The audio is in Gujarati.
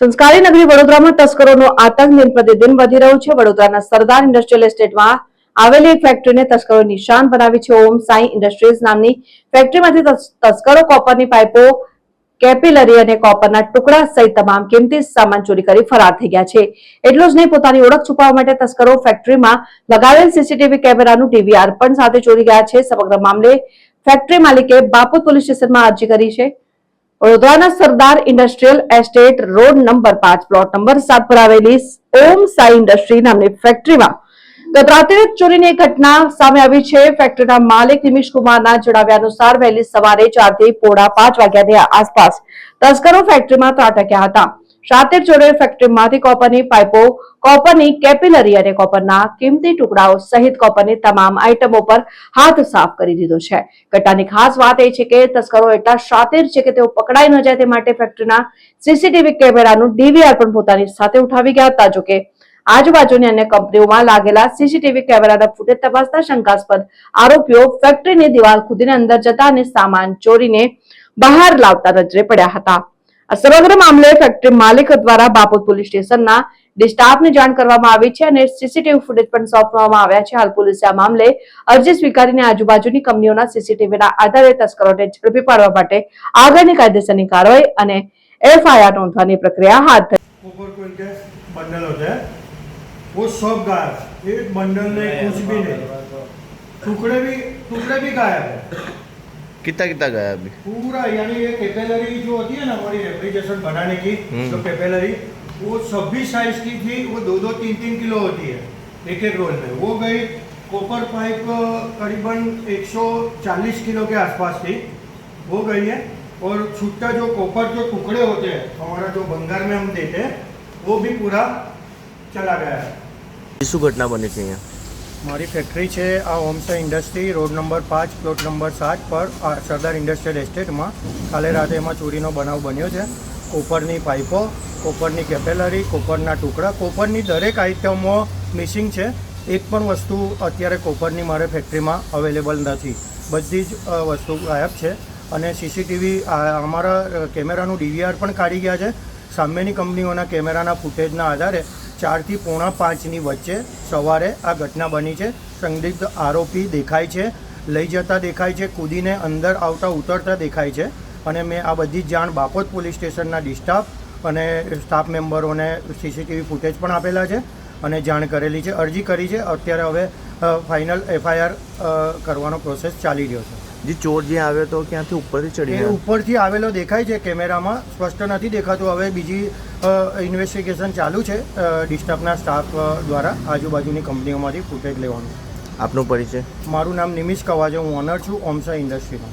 સંસ્કારી નગરી વડોદરામાં તસ્કરોનો આતંક દિન પ્રતિદિન વધી રહ્યો છે। વડોદરાના સરદાર ઇન્ડસ્ટ્રીયલ એસ્ટેટમાં આવેલી એક ફેક્ટરીને તસ્કરોએ નિશાન બનાવી છે। ઓમ સાઈ ઇન્ડસ્ટ્રીઝ નામની ફેક્ટરીમાંથી તસ્કરો કોપરની પાઇપો, કેપિલરી અને કોપરના ટુકડા સહિત તમામ કિંમતી સામાન ચોરી કરી ફરાર થઈ ગયા છે। એટલું જ નહીં, પોતાની ઓળખ છુપાવવા માટે તસ્કરો ફેક્ટરીમાં લગાવેલ સીસીટીવી કેમેરાનું ડીવીઆર પણ સાથે ચોરી ગયા છે। સમગ્ર મામલે ફેક્ટરી માલિકે બાપોદ પોલીસ સ્ટેશનમાં અરજી કરી છે। વડોદરાના સરદાર industrial estate road number 5 plot number 7 પર આવેલી ઓમ સાઈ ઇન્ડસ્ટ્રી નામની ફેક્ટરીમાં ગત રાત્રે ચોરીની એક ઘટના સામે આવી છે। ફેક્ટરીના માલિક નિમિષ કુમારના જણાવ્યા અનુસાર વહેલી સવારે 4 થી પોણા 5 વાગ્યાની આસપાસ તસ્કરો ફેક્ટરીમાં ત્રાટક્યા હતા। શાतिर ચોરોએ ફેક્ટરીમાંથી કોપરની પાઇપો, કોપરની કેપિલરી અને કોપરના કિંમતી ટુકડાઓ સહિત કોપરની તમામ આઇટમો પર હાથ સાફ કરી દીધો છે। ઘટનાની ખાસ વાત એ છે કે તસ્કરો એટલા શાतिर છે કે તેઓ પકડાઈ ન જાય તે માટે ફેક્ટરીના સીસીટીવી કેમેરાનું ડીવીઆર પણ પોતાની સાથે ઉઠાવી ગયા હતા। જોકે આજુબાજુની અન્ય કંપનીઓમાં લાગેલા સીસીટીવી કેમેરાના ફૂટેજ તપાસતા શંકાસ્પદ આરોપીઓ ફેક્ટરીની દિવાલ ખોદીને અંદર જતા અને સામાન ચોરીને બહાર લાવતા નજરે પડ્યા હતા। આ સમગ્ર મામલે ફેક્ટરી માલિક દ્વારા બાપોદ પોલીસ સ્ટેશનના સ્ટાફને જાણ કરવામાં આવી છે અને સીસીટીવી ફૂટેજ પણ સોંપવામાં આવ્યા છે। હાલ પોલીસે આ મામલે અરજી સ્વીકારીને આજુબાજુની કંપનીઓના સીસીટીવીના આધારે તસ્કરોને ઝડપી પાડવા માટે આગળની કાયદેસરની કાર્યવાહી અને एफआईआर नोंदवानी प्रक्रिया हाथ धरी। ऊपर कोई के बंडल होता है, वो सब गायब, एक बंडल नहीं, कुछ भी नहीं, टुकड़े भी गायब है। कितना कितना गायब है पूरा? यानी ये कैपेलरी जो होती है ना हमारी रेफ्रिजरेशन बनाने की, तो कैपेलरी वो 26 साइज की थी, वो 2-2, 3-3 किलो होती है एक एक रोल में। वो गई कॉपर पाइप करीबन 140 किलो के आसपास थी, वो गई है। और छुट्टा जो कॉपर जो टुकड़े होते हैं हमारा जो बंगार में हम देते हैं, वो भी पूरा चला गया है। શું ઘટના બની છે અહીંયા? हमारी फैक्ट्री है आ Om Sai industry road number 5 plot number 7 पर सरदार इंडस्ट्रियल एस्टेट में काले राते में चोरीनो बनाव बन्यो है। कोपरनी पाइपो, कोपरनी केपेलरी, कोपरना टुकड़ा, कोपरनी दरेक आइटमो मिसिंग है। एक पण वस्तु अत्यारे कोपरनी मारे फैक्ट्री में अवेलेबल नहीं, बधी ज वस्तु गायब है। અને સીસીટીવી અમારા કેમેરાનું ડીવીઆર પણ કાઢી ગયા છે। સામેની કંપનીઓના કેમેરાના ફૂટેજના આધારે 4 થી પોણા 5ની વચ્ચે સવારે આ ઘટના બની છે। સંદિગ્ધ આરોપી દેખાય છે, લઈ જતા દેખાય છે, કૂદીને અંદર આવતા ઉતરતા દેખાય છે। અને મેં આ બધી જ જાણ બાપોદ પોલીસ સ્ટેશનના સ્ટાફ અને સ્ટાફ મેમ્બરોને સીસીટીવી ફૂટેજ પણ આપેલા છે અને જાણ કરેલી છે, અરજી કરી છે। અત્યારે હવે ફાઇનલ એફઆઈઆર કરવાનો પ્રોસેસ ચાલી રહ્યો છે। જે ચોર જે આવ્યો તો ક્યાંથી ઉપરથી ચડી ગયો? ઉપરથી આવેલો દેખાય છે, કેમેરામાં સ્પષ્ટ નથી દેખાતું। હવે બીજી ઇન્વેસ્ટિગેશન ચાલુ છે ડિસ્ટર્બના સ્ટાફ દ્વારા આજુબાજુની કંપનીઓમાંથી ફૂટેજ લેવાનું। આપનો પરિચય? મારું નામ નિમિષ કવાજો, હું ઓનર છું ઓમ સાઈ ઇન્ડસ્ટ્રીનો।